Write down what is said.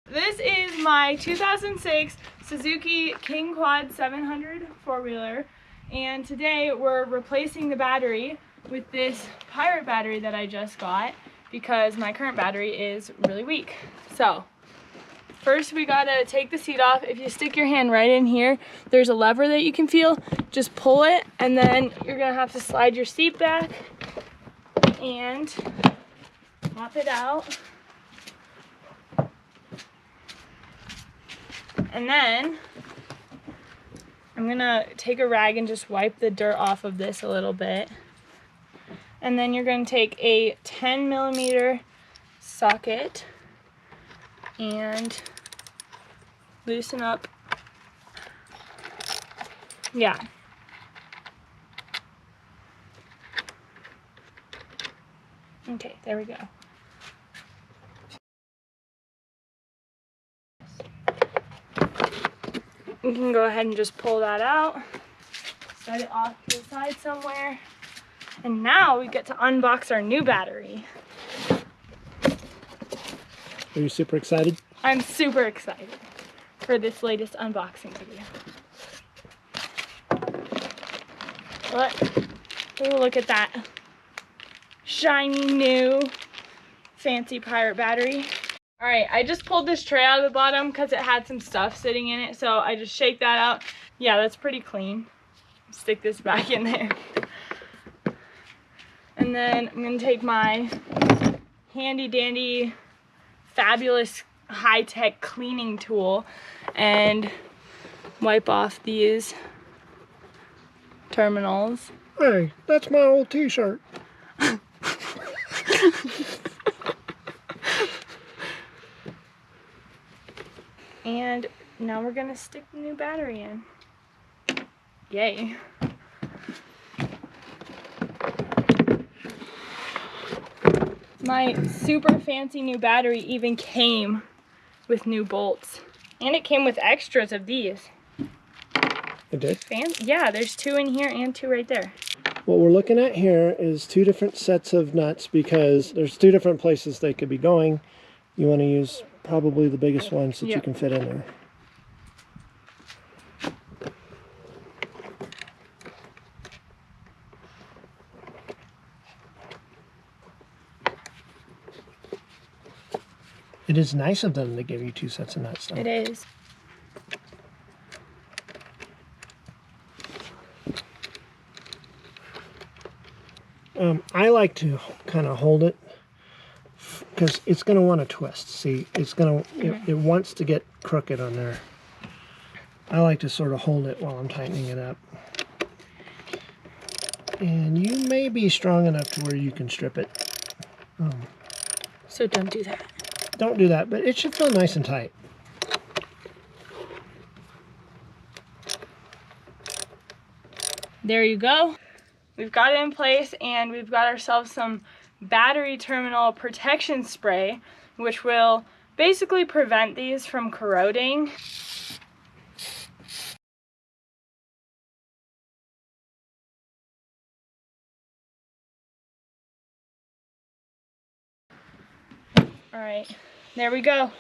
This is my 2006 Suzuki King Quad 700 four-wheeler, and today we're replacing the battery with this Pirate battery that I just got because my current battery is really weak. So first we gotta take the seat off. If you stick your hand right in here, there's a lever that you can feel. Just pull it, and then you're gonna have to slide your seat back and pop it out. And then I'm gonna take a rag and just wipe the dirt off of this a little bit. And then you're gonna take a 10mm socket and loosen up. Yeah. Okay, there we go. You can go ahead and just pull that out, set it off to the side somewhere, and now we get to unbox our new battery. Are you super excited? I'm super excited for this latest unboxing video. Look at that shiny new fancy Pirate battery. All right, I just pulled this tray out of the bottom because it had some stuff sitting in it, so I just shake that out. Yeah, that's pretty clean. Stick this back in there. And then I'm gonna take my handy dandy, fabulous high-tech cleaning tool and wipe off these terminals. Hey, that's my old t-shirt. And now we're gonna stick the new battery in. Yay. My super fancy new battery even came with new bolts. And it came with extras of these. It did? Yeah, there's 2 in here and 2 right there. What we're looking at here is 2 different sets of nuts because there's 2 different places they could be going. You want to use probably the biggest ones that you can fit in there. It is nice of them to give you 2 sets of nuts, though. It is. I like to kind of hold it because it's going to want to twist. See, it's going to, it wants to get crooked on there. I like to sort of hold it while I'm tightening it up. And you may be strong enough to where you can strip it. So don't do that. Don't do that, but it should feel nice and tight. There you go. We've got it in place, and we've got ourselves some battery terminal protection spray, which will basically prevent these from corroding. All right, there we go.